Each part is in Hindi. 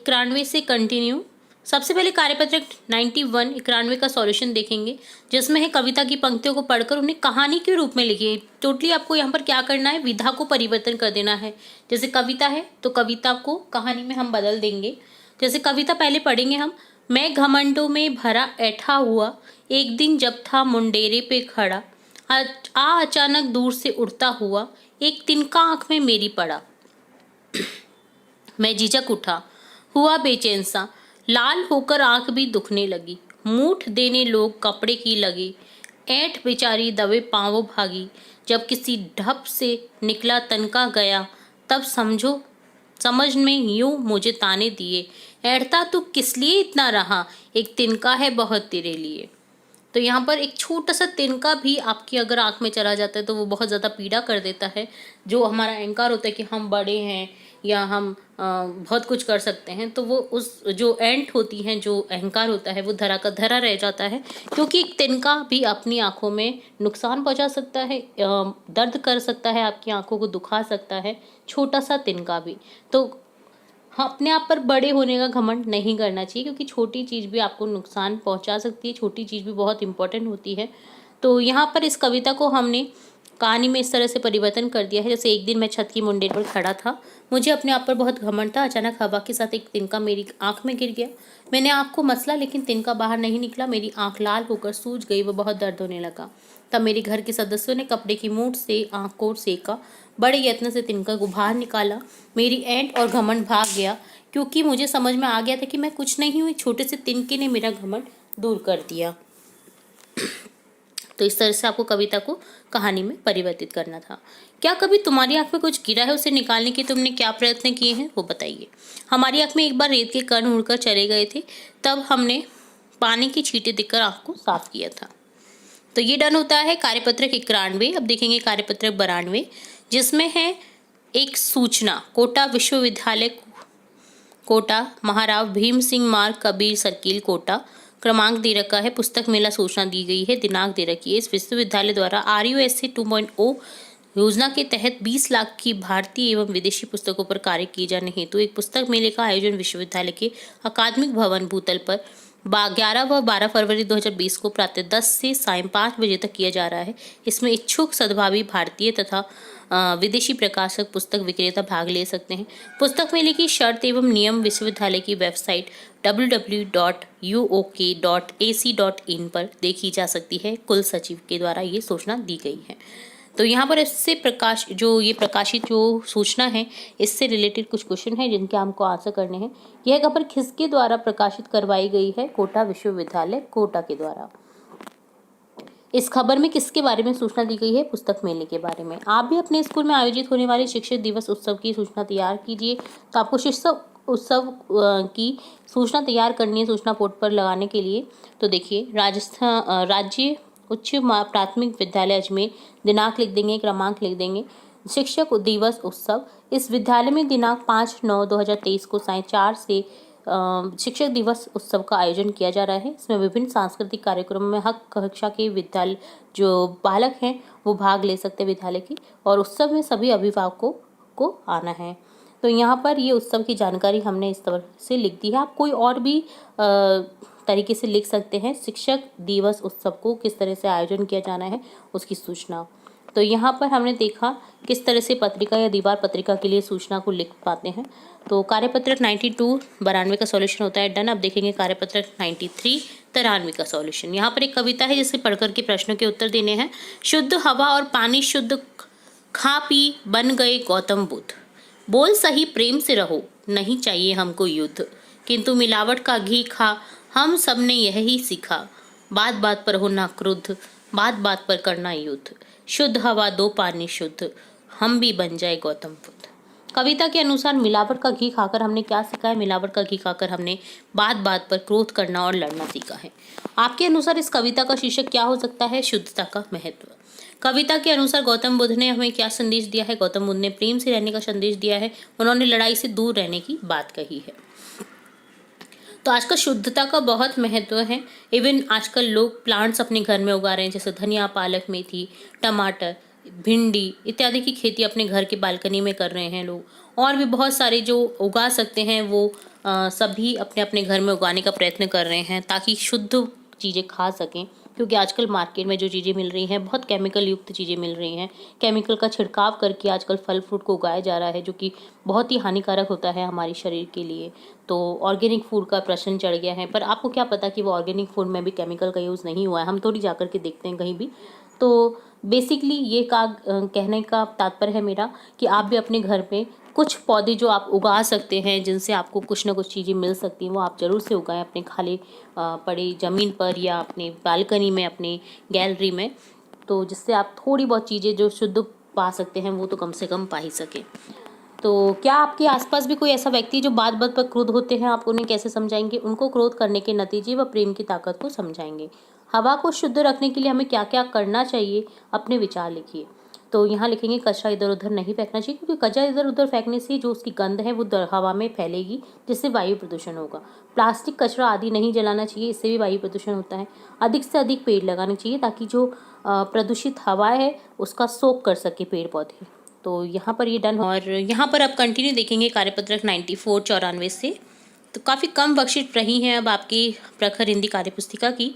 91 से कंटिन्यू। सबसे पहले कार्यपत्रक 91 91 का सॉल्यूशन देखेंगे, जिसमें है कविता की पंक्तियों को पढ़कर उन्हें कहानी के रूप में लिखिए। टोटली आपको यहाँ पर क्या करना है, विधा को परिवर्तन कर देना है। जैसे कविता है तो कविता को कहानी में हम बदल देंगे। जैसे कविता पहले पढ़ेंगे हम। मैं घमंडों में भरा ऐठा हुआ, एक दिन जब था मुंडेरे पे खड़ा, अचानक दूर से उड़ता हुआ, एक तिनका आंख में मेरी पड़ा। मैं झिझक उठा, हुआ बेचैन सा, लाल होकर आंख भी दुखने लगी। मूठ देने लोग कपड़े की लगे, ऐंठ बेचारी दबे पांवों भागी। जब किसी ढप से निकला तनका गया, तब समझ में यूं मुझे ताने दिए, ऐठता तू किस लिए इतना रहा, एक तिनका है बहुत तेरे लिए। तो यहाँ पर एक छोटा सा तिनका भी आपकी अगर आंख में चला जाता है तो वो बहुत ज़्यादा पीड़ा कर देता है। जो हमारा अहंकार होता है कि हम बड़े हैं या हम बहुत कुछ कर सकते हैं, तो वो उस जो एंट होती हैं, जो अहंकार होता है, वो धरा का धरा रह जाता है। क्योंकि एक तिनका भी अपनी आंखों में नुकसान पहुंचा सकता है, दर्द कर सकता है, आपकी आंखों को दुखा सकता है, छोटा सा तिनका भी। तो हाँ, अपने आप पर बड़े होने का घमंड नहीं करना चाहिए, क्योंकि छोटी चीज़ भी आपको नुकसान पहुंचा सकती है, छोटी चीज़ भी बहुत इंपॉर्टेंट होती है। तो यहाँ पर इस कविता को हमने कहानी में इस तरह से परिवर्तन कर दिया है। जैसे एक दिन मैं छत की मुंडेर पर खड़ा था, मुझे अपने आप पर बहुत घमंड था, अचानक हवा के साथ एक तिनका मेरी आंख में गिर गया। मैंने आंख को मसला, लेकिन तिनका बाहर नहीं निकला। मेरी आंख लाल होकर सूज गई, वो बहुत दर्द होने लगा। तब मेरे घर के सदस्यों ने कपड़े की मूठ से आंख को सेका, बड़े यत्न से तिनका को बाहर निकाला। मेरी ऐंठ और घमंड भाग गया, क्योंकि मुझे समझ में आ गया था कि मैं कुछ नहीं हूँ, एक छोटे से तिनके ने मेरा घमंड दूर कर दिया। तो इस तरह से आपको कविता को कहानी में परिवर्तित करना था। क्या कभी तुम्हारी आंख में कुछ गिरा है, उसे निकालने के तुमने क्या प्रयत्न किए हैं, वो बताइए। हमारी आंख में एक बार रेत के कण उड़कर चले गए थे, तब हमने पानी की छींटे देकर आंख को साफ किया था। तो ये डन होता है कार्यपत्रक 91। अब देखेंगे कार्यपत्रक 92, जिसमें है एक सूचना। कोटा विश्वविद्यालय, कोटा, महाराव भीम सिंह मार्ग, कबीर सर्किल, कोटा। क्रमांक दे रखा है, पुस्तक मेला सूचना दी गई है, दिनांक दे रखी है। इस विश्वविद्यालय द्वारा RUSA 2.0 योजना के तहत 20 लाख की भारतीय एवं विदेशी पुस्तकों पर कार्य किए जाने हेतु एक पुस्तक मेले का आयोजन विश्वविद्यालय के अकादमिक भवन भूतल पर 11 व 12 फरवरी 2020 को प्रातः 10 से सायं 5 बजे तक किया जा रहा है। इसमें इच्छुक सद्भावी भारतीय तथा विदेशी प्रकाशक, पुस्तक विक्रेता भाग ले सकते हैं। पुस्तक मेले की शर्त एवं नियम विश्वविद्यालय की वेबसाइट www.uok.ac.in पर देखी जा सकती है। कुल सचिव के द्वारा ये सूचना दी गई है। तो यहाँ पर इससे प्रकाशित जो सूचना है, इससे रिलेटेड कुछ क्वेश्चन है जिनके हमको आंसर करने हैं। यह खबर किसके द्वारा प्रकाशित करवाई गई है? कोटा विश्वविद्यालय, कोटा के द्वारा। इस खबर में किसके बारे में सूचना दी गई है? पुस्तक मेले के बारे में। आप भी अपने स्कूल में आयोजित होने वाले शिक्षक दिवस उत्सव की सूचना तैयार कीजिए। तो आपको शिक्षक उत्सव की सूचना तैयार करनी है सूचना बोर्ड पर लगाने के लिए। तो देखिए, राज्य उच्च प्राथमिक विद्यालय अजमेर, दिनांक लिख देंगे, क्रमांक लिख देंगे। शिक्षक दिवस उत्सव, इस विद्यालय में दिनांक 5/9/2023 को सायं 4 से शिक्षक दिवस उत्सव का आयोजन किया जा रहा है। इसमें विभिन्न सांस्कृतिक कार्यक्रमों में हर कक्षा के विद्यालय जो बालक हैं वो भाग ले सकते हैं विद्यालय की, और उत्सव में सभी अभिभावकों को आना है। तो यहाँ पर ये उत्सव की जानकारी हमने इस तरह से लिख दी है। आप कोई और भी तरीके से लिख सकते हैं। शिक्षक दिवस उत्सव को किस तरह से आयोजन किया जाना है उसकी सूचना। तो यहाँ पर हमने देखा किस तरह से पत्रिका या दीवार पत्रिका के लिए सूचना को लिख पाते हैं। तो कार्यपत्रक 92 92 का सॉल्यूशन होता है डन। अब देखेंगे कार्यपत्रक 93 93 का सॉल्यूशन। यहाँ पर एक कविता है जिसे पढ़कर के प्रश्नों के उत्तर देने हैं। शुद्ध हवा और पानी शुद्ध खा पी बन गए गौतम बुद्ध। बोल सही प्रेम से रहो, नहीं चाहिए हमको युद्ध, किंतु मिलावट का घी खा हम सब ने यही सीखा। बात बात पर होना क्रुद्ध, बात बात पर करना युद्ध। शुद्ध हवा दो पानी शुद्ध, हम भी बन जाए गौतम बुद्ध। कविता के अनुसार मिलावट का घी खाकर हमने क्या सीखा है? मिलावट का घी खाकर हमने बात बात पर क्रोध करना और लड़ना सीखा है। आपके अनुसार इस कविता का शीर्षक क्या हो सकता है? शुद्धता का महत्व। कविता के अनुसार गौतम बुद्ध ने हमें क्या संदेश दिया है? गौतम बुद्ध ने प्रेम से रहने का संदेश दिया है। उन्होंने लड़ाई से दूर रहने की बात कही है। तो आजकल शुद्धता का बहुत महत्व है। इवन आजकल लोग प्लांट्स अपने घर में उगा रहे हैं, जैसे धनिया, पालक, मेथी, टमाटर, भिंडी इत्यादि की खेती अपने घर के बालकनी में कर रहे हैं लोग। और भी बहुत सारे जो उगा सकते हैं वो सभी अपने अपने घर में उगाने का प्रयत्न कर रहे हैं ताकि शुद्ध चीज़ें खा सकें, क्योंकि आजकल मार्केट में जो चीज़ें मिल रही हैं बहुत केमिकल युक्त चीज़ें मिल रही हैं। केमिकल का छिड़काव करके आजकल फल फ्रूट को उगाया जा रहा है, जो कि बहुत ही हानिकारक होता है हमारे शरीर के लिए। तो ऑर्गेनिक फूड का प्रचलन चढ़ गया है, पर आपको क्या पता कि वो ऑर्गेनिक फूड में भी केमिकल का यूज़ नहीं हुआ है, हम थोड़ी जा कर के देखते हैं कहीं भी। तो बेसिकली ये कहने का तात्पर्य है मेरा कि आप भी अपने घर पे कुछ पौधे जो आप उगा सकते हैं, जिनसे आपको कुछ ना कुछ चीज़ें मिल सकती हैं, वो आप ज़रूर से उगाएं अपने खाली पड़े ज़मीन पर या अपने बालकनी में, अपनी गैलरी में। तो जिससे आप थोड़ी बहुत चीज़ें जो शुद्ध पा सकते हैं वो तो कम से कम पा ही सकें। तो क्या आपके आसपास भी कोई ऐसा व्यक्ति जो बात बात पर क्रोध होते हैं, आप उन्हें कैसे समझाएंगे? उनको क्रोध करने के नतीजे व प्रेम की ताकत को समझाएंगे। हवा को शुद्ध रखने के लिए हमें क्या क्या करना चाहिए, अपने विचार लिखिए। तो यहाँ लिखेंगे कचरा इधर उधर नहीं फेंकना चाहिए, क्योंकि कचरा इधर उधर फेंकने से जो उसकी गंध है वो हवा में फैलेगी, जिससे वायु प्रदूषण होगा। प्लास्टिक कचरा आदि नहीं जलाना चाहिए, इससे भी वायु प्रदूषण होता है। अधिक से अधिक पेड़ लगाने चाहिए ताकि जो प्रदूषित हवा है उसका सोख कर सके पेड़ पौधे। तो यहाँ पर ये डन। और यहाँ पर आप कंटिन्यू देखेंगे कार्यपत्रक 94 से। तो काफ़ी कम वर्कशीट रही हैं अब आपकी प्रखर हिंदी कार्यपुस्तिका की।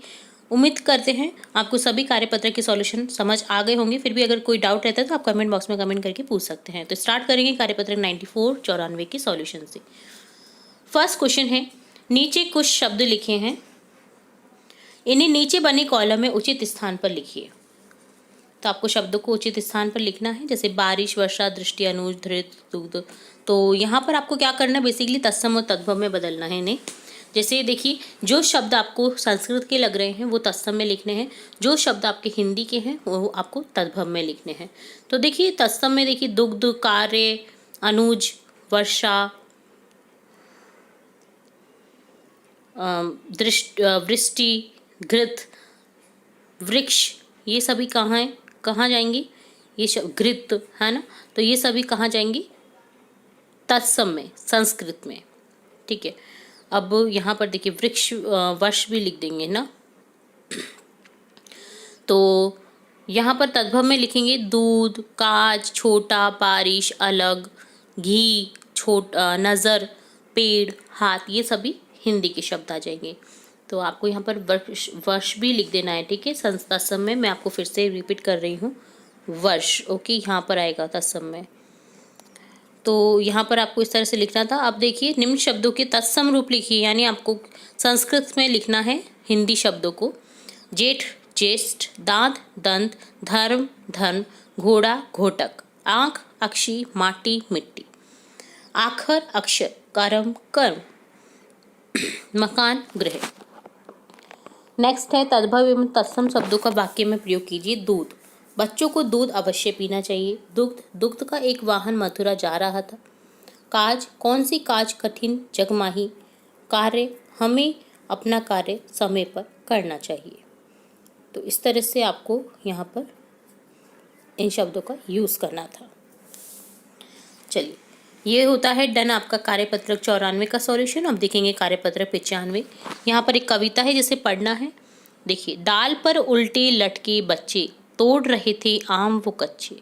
उम्मीद करते हैं आपको सभी कार्यपत्रक के सॉल्यूशन समझ आ गए होंगे। फिर भी अगर कोई डाउट रहता है तो आप कमेंट बॉक्स में कमेंट करके पूछ सकते हैं। तो स्टार्ट करेंगे कार्यपत्रक 94 के सॉल्यूशन से। फर्स्ट क्वेश्चन है, नीचे कुछ शब्द लिखे हैं, इन्हें नीचे बने कॉलम में उचित स्थान पर लिखिए। तो आपको शब्दों को उचित स्थान पर लिखना है, जैसे बारिश, वर्षा, दृष्टि, अनुज, धृत, दुग्ध। तो यहाँ पर आपको क्या करना है, बेसिकली तत्सम और तद्भव में बदलना है इन्हें। जैसे देखिए, जो शब्द आपको संस्कृत के लग रहे हैं वो तत्सम में लिखने हैं, जो शब्द आपके हिंदी के हैं वो आपको तद्भव में लिखने हैं। तो देखिए तत्सम में देखिए दुग्ध, कार्य, अनुज, वर्षा, वृष्टि, घृत, वृक्ष, ये सभी कहाँ हैं, कहाँ जाएंगी, ये घृत है ना, तो ये सभी कहाँ जाएंगी, तत्सम में, संस्कृत में। ठीक है, अब यहाँ पर देखिए वृक्ष वर्ष भी लिख देंगे ना। तो यहाँ पर तद्भव में लिखेंगे दूध, काज, छोटा, बारिश, अलग, घी, छोटा, नज़र, पेड़, हाथ, ये सभी हिंदी के शब्द आ जाएंगे। तो आपको यहाँ पर वर्ष भी लिख देना है। ठीक है, तत्सम में मैं आपको फिर से रिपीट कर रही हूँ, वर्ष। ओके, यहाँ पर आएगा तत्सम में। तो यहाँ पर आपको इस तरह से लिखना था। अब देखिए निम्न शब्दों के तत्सम रूप लिखिए, यानी आपको संस्कृत में लिखना है हिंदी शब्दों को। जेठ, ज्येष्ठ, दांत, दंत, धर्म, धन, घोड़ा, घोटक, आँख, अक्षी, माटी, मिट्टी, आखर, अक्षर, कर्म, कर्म, मकान, गृह। नेक्स्ट है तद्भव एवं तत्सम शब्दों का वाक्य में प्रयोग कीजिए। दूध, बच्चों को दूध अवश्य पीना चाहिए। दुग्ध, दुग्ध का एक वाहन मथुरा जा रहा था। काज, कौन सी काज कठिन जगमाही। कार्य, हमें अपना कार्य समय पर करना चाहिए। तो इस तरह से आपको यहाँ पर इन शब्दों का यूज़ करना था। चलिए, ये होता है डन आपका कार्यपत्रक 94 का सॉल्यूशन। अब देखेंगे कार्यपत्रक 95। यहाँ पर एक कविता है जिसे पढ़ना है। देखिए, डाल पर उल्टे लटके बच्चे, तोड़ रहे थे आम वो कच्चे,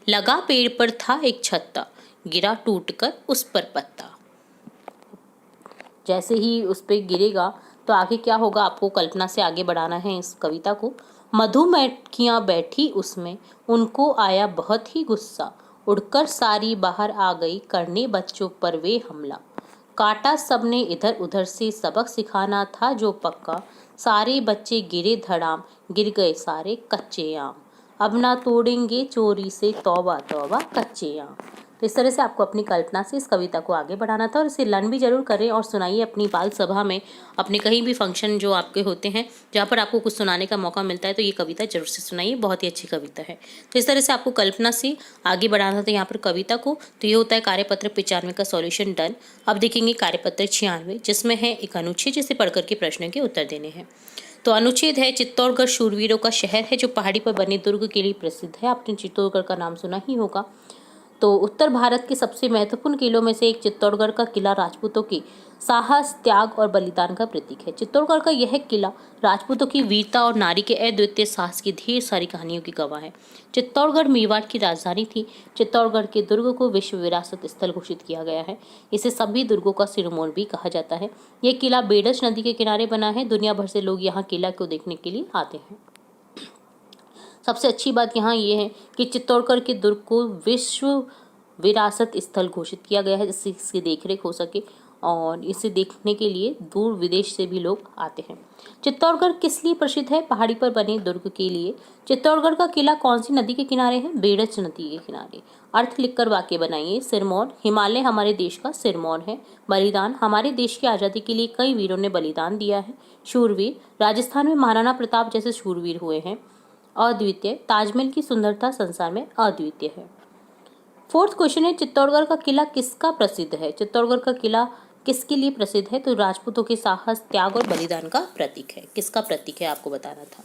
लगा पेड़ पर था एक छत्ता, गिरा टूटकर उस पर पत्ता। जैसे ही उस पर गिरेगा तो आगे क्या होगा, आपको कल्पना से आगे बढ़ाना है इस कविता को। मधुमक्खियाँ बैठी उसमें, उनको आया बहुत ही गुस्सा, उड़कर सारी बाहर आ गई, करने बच्चों पर वे हमला। काटा सबने इधर उधर से, सबक सिखाना था जो पक्का, सारे बच्चे गिरे धड़ाम, गिर गए सारे कच्चे आम, अब ना तोड़ेंगे चोरी से, तौबा तौबा कच्चे आम। तो इस तरह से आपको अपनी कल्पना से इस कविता को आगे बढ़ाना था, और इसे लर्न भी जरूर करें और सुनाइए अपनी बाल सभा में, अपने कहीं भी फंक्शन जो आपके होते हैं जहाँ पर आपको कुछ सुनाने का मौका मिलता है, तो ये कविता जरूर से सुनाइए, बहुत ही अच्छी कविता है। तो इस तरह से आपको कल्पना से आगे बढ़ाना था यहाँ पर कविता को। तो ये होता है कार्यपत्र 95 का सॉल्यूशन डन। अब देखेंगे कार्यपत्र 96, जिसमें है एक अनुच्छेद जिसे पढ़ करके प्रश्न के उत्तर देने हैं। तो अनुच्छेद है, चित्तौड़गढ़ शूरवीरों का शहर है जो पहाड़ी पर बने दुर्ग के लिए प्रसिद्ध है। आपने चित्तौड़गढ़ का नाम सुना ही होगा। तो उत्तर भारत के सबसे महत्वपूर्ण किलों में से एक चित्तौड़गढ़ का किला राजपूतों के साहस, त्याग और बलिदान का प्रतीक है। चित्तौड़गढ़ का यह किला राजपूतों की वीरता और नारी के अद्वितीय साहस की ढेर सारी कहानियों की गवाह है। चित्तौड़गढ़ मेवाड़ की राजधानी थी। चित्तौड़गढ़ के दुर्ग को विश्व विरासत स्थल घोषित किया गया है। इसे सभी दुर्गों का सिरमौर भी कहा जाता है। यह किला बेडज नदी के किनारे बना है। दुनिया भर से लोग यहाँ किला को देखने के लिए आते हैं। सबसे अच्छी बात यहाँ ये है कि चित्तौड़गढ़ के दुर्ग को विश्व विरासत स्थल घोषित किया गया है, जिससे इसकी देखरेख हो सके और इसे देखने के लिए दूर विदेश से भी लोग आते हैं। चित्तौड़गढ़ किस लिए प्रसिद्ध है? पहाड़ी पर बने दुर्ग के लिए। चित्तौड़गढ़ का किला कौन सी नदी के किनारे है? बेडज नदी के किनारे। अर्थ लिखकर वाक्य बनाइए। सिरमौर, हिमालय हमारे देश का सिरमौर है। बलिदान, हमारे देश की आज़ादी के लिए कई वीरों ने बलिदान दिया है। शूरवीर, राजस्थान में महाराणा प्रताप जैसे शूरवीर हुए हैं। अद्वितीय, ताजमहल की सुंदरता संसार में अद्वितीय है। फोर्थ क्वेश्चन है, चित्तौड़गढ़ का किला किसका प्रसिद्ध है? चित्तौड़गढ़ का किला किसके लिए प्रसिद्ध है? तो राजपूतों के साहस, त्याग और बलिदान का प्रतीक है। किसका प्रतीक है आपको बताना था।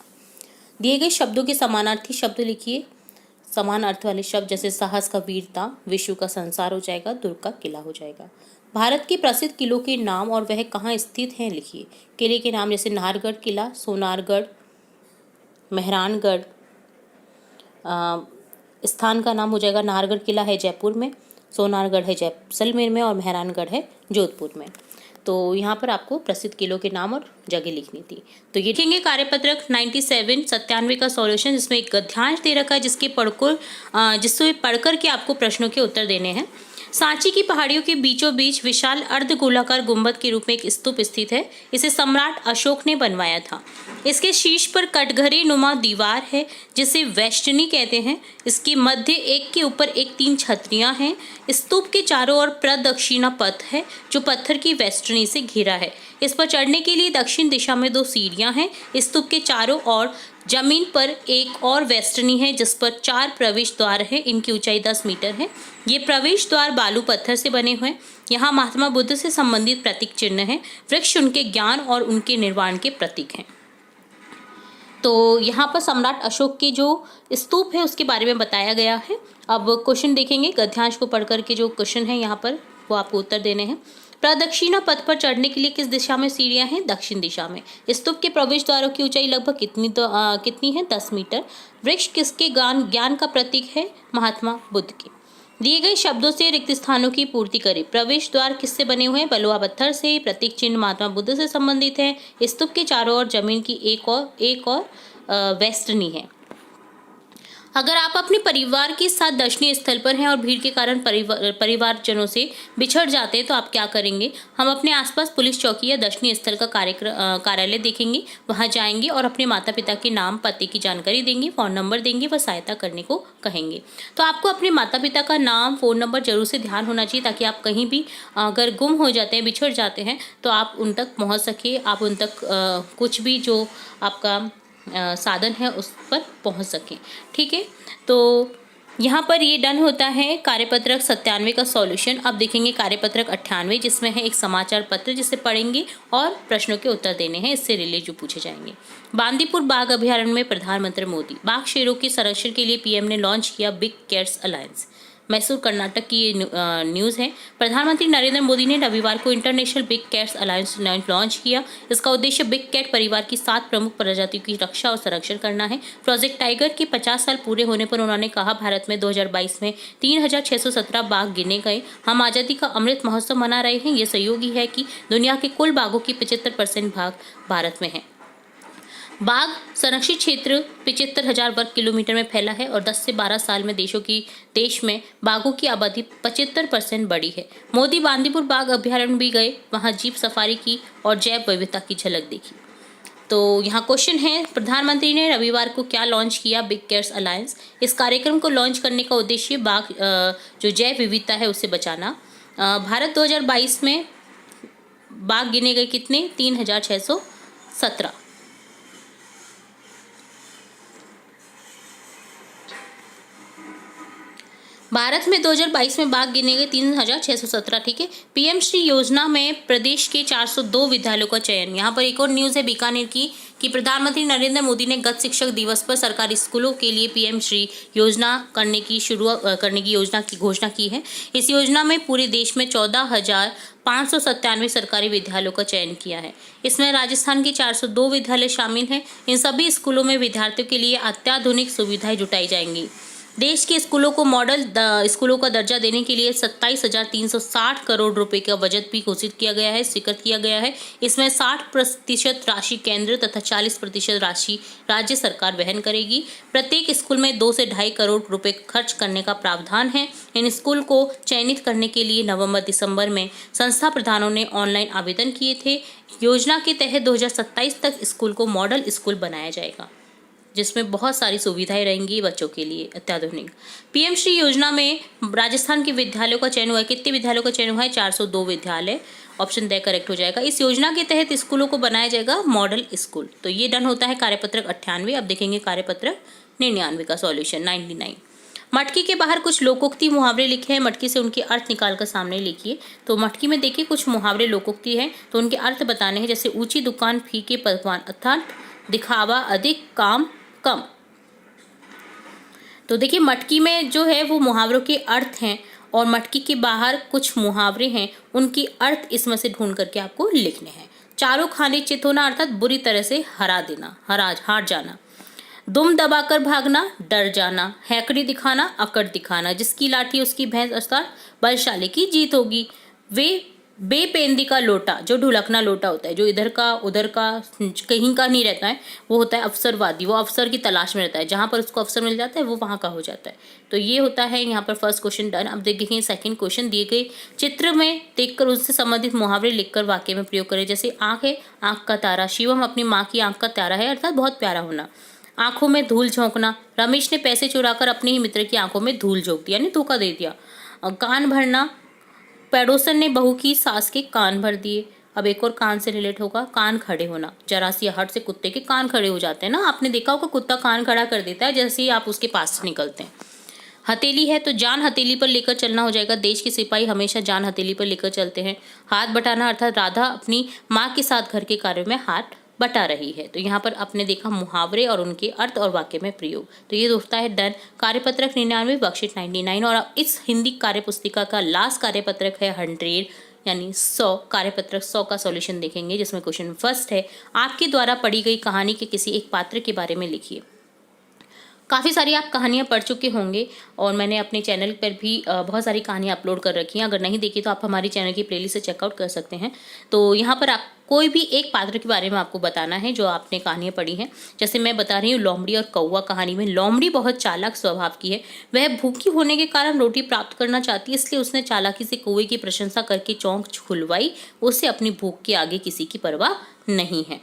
दिए गए शब्दों के समानार्थी शब्द लिखिए। समान अर्थ वाले शब्द जैसे साहस का वीरता, विश्व का संसार हो जाएगा, दुर्ग का किला हो जाएगा। भारत के प्रसिद्ध किलों के नाम और वह कहाँ स्थित हैं लिखिए। किले के नाम जैसे नाहरगढ़ किला, सोनारगढ़, मेहरानगढ़। स्थान का नाम हो जाएगा, नाहरगढ़ किला है जयपुर में, सोनारगढ़ है जैसलमेर में और मेहरानगढ़ है जोधपुर में। तो यहाँ पर आपको प्रसिद्ध किलों के नाम और जगह लिखनी थी। तो ये देखेंगे कार्यपत्रक 97 का सॉल्यूशन, जिसमें एक गद्यांश दे रखा है जिससे पढ़कर के आपको प्रश्नों के उत्तर देने हैं। सांची की पहाड़ियों के बीचों बीच विशाल अर्धगोलाकार गुंबद के रूप में एक स्तूप स्थित है। इसे सम्राट अशोक ने बनवाया था। इसके शीर्ष पर कटघरे नुमा दीवार है जिसे वेष्टनी कहते हैं। इसके मध्य एक के ऊपर एक 3 छतरियां हैं। स्तूप के चारों ओर प्रदक्षिणा पथ है जो पत्थर की वेष्टनी से घिरा है। इस पर चढ़ने के लिए दक्षिण दिशा में 2 सीढ़ियां हैं। स्तूप के चारों ओर जमीन पर एक और वेष्टनी है जिस पर 4 प्रवेश द्वार है। इनकी ऊंचाई 10 मीटर है। ये प्रवेश द्वार बालू पत्थर से बने हुए हैं। यहाँ महात्मा बुद्ध से संबंधित प्रतीक चिन्ह है। वृक्ष उनके ज्ञान और उनके निर्वाण के प्रतीक हैं। तो यहाँ पर सम्राट अशोक के जो स्तूप है उसके बारे में बताया गया है। अब क्वेश्चन देखेंगे, गद्यांश को पढ़कर के जो क्वेश्चन है यहाँ पर वो आपको उत्तर देने हैं। प्रदक्षिणा पथ पर चढ़ने के लिए किस दिशा में सीढ़ियां हैं? दक्षिण दिशा में। स्तूप के प्रवेश द्वारों की ऊंचाई लगभग कितनी है? 10 मीटर। वृक्ष किसके ज्ञान का प्रतीक है? महात्मा बुद्ध के। दिए गए शब्दों से रिक्त स्थानों की पूर्ति करें। प्रवेश द्वार किससे बने हुए हैं? बलुआ पत्थर से। प्रतीक चिन्ह महात्मा बुद्ध से संबंधित है। स्तूप के चारों ओर जमीन की एक और वेष्टनी है। अगर आप अपने परिवार के साथ दर्शनीय स्थल पर हैं और भीड़ के कारण परिवारजनों से बिछड़ जाते हैं तो आप क्या करेंगे? हम अपने आसपास पुलिस चौकी या दर्शनीय स्थल का कार्यालय देखेंगे, वहां जाएंगे और अपने माता पिता के नाम पते की जानकारी देंगे, फ़ोन नंबर देंगे व सहायता करने को कहेंगे। तो आपको अपने माता पिता का नाम, फ़ोन नंबर जरूर से ध्यान होना चाहिए ताकि आप कहीं भी अगर गुम हो जाते हैं, बिछड़ जाते हैं तो आप उन तक पहुँच सके, आप उन तक कुछ भी जो आपका साधन है उस पर पहुंच सकें। ठीक है, तो यहाँ पर ये डन होता है कार्यपत्रक 97 का सॉल्यूशन। अब देखेंगे कार्यपत्रक 98 जिसमें है एक समाचार पत्र जिसे पढ़ेंगे और प्रश्नों के उत्तर देने हैं, इससे रिलेटेड जो पूछे जाएंगे। बांदीपुर बाघ अभयारण्य में प्रधानमंत्री मोदी। बाघ शेरों के संरक्षण के लिए पीएम ने लॉन्च किया big cats alliance. Mysore Karnataka की ये न्यूज़ है। प्रधानमंत्री नरेंद्र मोदी ने रविवार को international big cats alliance launch किया। इसका उद्देश्य बिग कैट परिवार की 7 प्रमुख प्रजातियों की रक्षा और संरक्षण करना है। प्रोजेक्ट टाइगर के 50 साल पूरे होने पर उन्होंने कहा, भारत में 2022 में 3617 बाघ गिने गए। हम आज़ादी का अमृत महोत्सव मना रहे हैं। ये सहयोगी है कि दुनिया के कुल बाघों की 75% भाग भारत में है। बाघ संरक्षित क्षेत्र 75,000 वर्ग किलोमीटर में फैला है और 10 से 12 साल में देश में बाघों की आबादी 75% बढ़ी है। मोदी बांदीपुर बाघ अभयारण्य भी गए, वहां जीप सफारी की और जैव विविधता की झलक देखी। तो यहाँ क्वेश्चन है, प्रधानमंत्री ने रविवार को क्या लॉन्च किया? Big cats alliance. इस कार्यक्रम को लॉन्च करने का उद्देश्य बाघ जो जैव विविधता है उसे बचाना। भारत 2022 में बाघ गिने गए कितने? 3617। भारत में 2022 में बाघ गिने गए 3617। ठीक है। पीएम श्री योजना में प्रदेश के 402 विद्यालयों का चयन। यहाँ पर एक और न्यूज़ है बीकानेर की कि प्रधानमंत्री नरेंद्र मोदी ने गत शिक्षक दिवस पर सरकारी स्कूलों के लिए पीएम श्री योजना करने की योजना की घोषणा की है। इस योजना में पूरे देश में 14,597 सरकारी विद्यालयों का चयन किया है। इसमें राजस्थान के 402 विद्यालय शामिल हैं। इन सभी स्कूलों में विद्यार्थियों के लिए अत्याधुनिक सुविधाएं जुटाई जाएंगी। देश के स्कूलों को मॉडल स्कूलों का दर्जा देने के लिए 27,360 करोड़ रुपए का बजट भी घोषित किया गया है, स्वीकृत किया गया है। इसमें 60% राशि केंद्र तथा 40% राशि राज्य सरकार वहन करेगी। प्रत्येक स्कूल में 2 से 2.5 करोड़ रुपए खर्च करने का प्रावधान है। इन स्कूल को चयनित करने के लिए नवंबर-दिसंबर में संस्था प्रधानों ने ऑनलाइन आवेदन किए थे। योजना के तहत 2027 तक स्कूल को मॉडल स्कूल बनाया जाएगा, जिसमें बहुत सारी सुविधाएं रहेंगी बच्चों के लिए अत्याधुनिक। पीएम श्री योजना में राजस्थान के विद्यालयों का चयन हुआ है। कितने विद्यालयों का चयन हुआ है? 402 विद्यालय। ऑप्शन द करेक्ट हो जाएगा। इस योजना के तहत स्कूलों को बनाया जाएगा मॉडल स्कूल। तो ये डन होता है कार्यपत्रक 98। अब देखेंगे कार्यपत्रक 99 का सॉल्यूशन 99। मटकी के बाहर कुछ लोकोक्ति मुहावरे लिखे हैं। मटकी से उनके अर्थ निकाल कर सामने लिखिए। तो मटकी में देखिए कुछ मुहावरे लोकोक्ति हैं, तो उनके अर्थ बताने हैं। जैसे ऊंची दुकान फीके पकवान, अर्थात दिखावा अधिक काम कम। तो देखिए मटकी में जो है वो मुहावरों के अर्थ हैं और मटकी के बाहर कुछ मुहावरे हैं, उनकी अर्थ इसमें से ढूंढ करके आपको लिखने हैं। चारों खाने चित होना अर्थात बुरी तरह से हरा देना, हार जाना। दुम दबाकर भागना, डर जाना। हैकड़ी दिखाना, अकड़ दिखाना। जिसकी लाठी उसकी भैंस अर्थात बलशाली की जीत होगी। वे बेपेंदी का लोटा, जो ढुलकना लोटा होता है, जो इधर का उधर का कहीं का नहीं रहता है, वो होता है अवसरवादी। वो अवसर की तलाश में रहता है, जहां पर उसको अवसर मिल जाता है वो वहां का हो जाता है। तो ये होता है यहाँ पर फर्स्ट क्वेश्चन डन। अब देखेंगे सेकंड क्वेश्चन। दिए गए चित्र में देखकर उससे संबंधित मुहावरे लिखकर वाक्य में प्रयोग करें। जैसे आंख है, आंख का तारा। शिवम अपनी माँ की आंख का तारा है, अर्थात बहुत प्यारा होना। आंखों में धूल झोंकना। रमेश ने पैसे चुराकर अपने ही मित्र की आंखों में धूल झोंक दिया, यानी धोखा दे दिया। कान भरना। पड़ोसन ने बहू की सास के कान भर दिए। अब एक और कान से रिलेट होगा, कान खड़े होना। जरा सी हट से कुत्ते के कान खड़े हो जाते हैं ना, आपने देखा होगा कुत्ता कान खड़ा कर देता है जैसे ही आप उसके पास से निकलते हैं। हथेली है तो जान हथेली पर लेकर चलना हो जाएगा। देश के सिपाही हमेशा जान हथेली पर लेकर चलते हैं। हाथ बटाना अर्थात राधा अपनी माँ के साथ घर के कार्यों में हाथ बटा रही है। तो यहाँ पर आपने देखा मुहावरे और उनके अर्थ और वाक्य में प्रयोग। तो ये होता है डन। कार्यपत्रक 99 वर्कशीट 99। और इस हिंदी कार्यपुस्तिका का लास्ट कार्यपत्रक है 100 यानी 100। कार्यपत्रक 100 का सॉल्यूशन देखेंगे, जिसमें क्वेश्चन फर्स्ट है, आपके द्वारा पढ़ी गई कहानी के किसी एक पात्र के बारे में लिखिए। काफ़ी सारी आप कहानियाँ पढ़ चुके होंगे और मैंने अपने चैनल पर भी बहुत सारी कहानियाँ अपलोड कर रखी हैं। अगर नहीं देखी तो आप हमारी चैनल की प्लेलिस्ट से चेकआउट कर सकते हैं। तो यहाँ पर आप कोई भी एक पात्र के बारे में आपको बताना है जो आपने कहानियाँ पढ़ी हैं। जैसे मैं बता रही हूँ लोमड़ी और कौवा कहानी में। लोमड़ी बहुत चालाक स्वभाव की है। वह भूखी होने के कारण रोटी प्राप्त करना चाहती है, इसलिए उसने चालाकी से कौवे की प्रशंसा करके चौंक खुलवाई। उसे अपनी भूख के आगे किसी की परवाह नहीं है।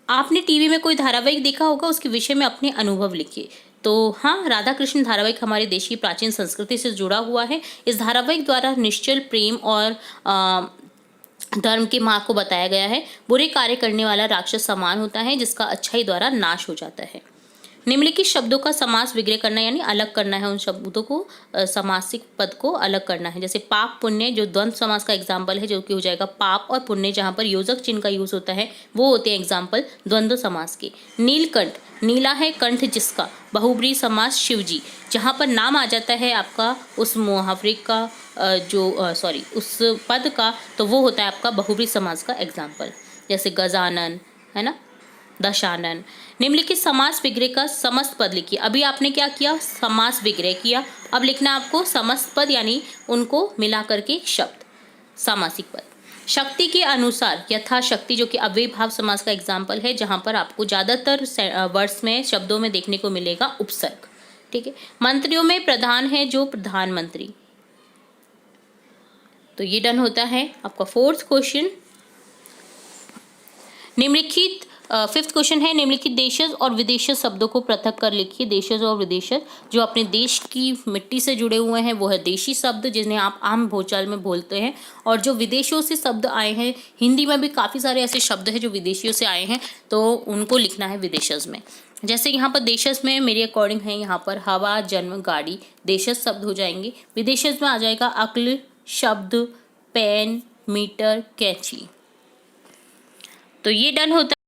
आपने टीवी में कोई धारावाहिक देखा होगा, उसके विषय में अपने अनुभव लिखिए। तो हाँ, राधा कृष्ण धारावाहिक हमारे देश की प्राचीन संस्कृति से जुड़ा हुआ है। इस धारावाहिक द्वारा निश्चल प्रेम और धर्म के मार्ग को बताया गया है। बुरे कार्य करने वाला राक्षस समान होता है, जिसका अच्छाई द्वारा नाश हो जाता है। निम्नलिखित शब्दों का समास विग्रह करना यानी अलग करना है। उन शब्दों को समासिक पद को अलग करना है। जैसे पाप पुण्य जो द्वंद्व समास का एग्जाम्पल है, जो कि हो जाएगा पाप और पुण्य, जहाँ पर योजक चिन्ह का यूज होता है वो होते हैं एग्जाम्पल द्वंद्व समास के। नीलकंठ, नीला है कंठ जिसका, बहुब्री समास शिवजी। जहाँ पर नाम आ जाता है आपका उस मुहावरे का उस पद का, तो वो होता है आपका बहुब्री समास का एग्जाम्पल। जैसे गजानन है ना, दशानन। निम्नलिखित समास विग्रह का समस्त पद लिखिए। अभी आपने क्या किया, समास विग्रह किया। अब लिखना आपको समस्त पद यानी उनको मिला करके एक शब्द, सामासिक पद। शक्ति के अनुसार, यथाशक्ति जो कि अव्ययी भाव समास का एग्जाम्पल है, जहां पर आपको ज्यादातर वर्ड्स में शब्दों में देखने को मिलेगा उपसर्ग। ठीक है। मंत्रियों में प्रधान है जो प्रधानमंत्री। तो ये डन होता है आपका फोर्थ क्वेश्चन। निम्नलिखित फिफ्थ क्वेश्चन है, निम्नलिखित देशज और विदेशज शब्दों को पृथक कर लिखिए। देशज और विदेशज जो अपने देश की मिट्टी से जुड़े हुए हैं वो है देशी शब्द, जिन्हें आप आम बोलचाल में बोलते हैं। और जो विदेशियों से शब्द आए हैं, हिंदी में भी काफ़ी सारे ऐसे शब्द हैं जो विदेशियों से आए हैं, तो उनको लिखना है विदेशज में। जैसे यहाँ पर देशज में मेरे अकॉर्डिंग है, यहाँ पर हवा, जन्म, गाड़ी, देशज शब्द हो जाएंगे। विदेशज में आ जाएगा अक्ल, शब्द, पेन, मीटर, कैंची। तो ये डन होता है।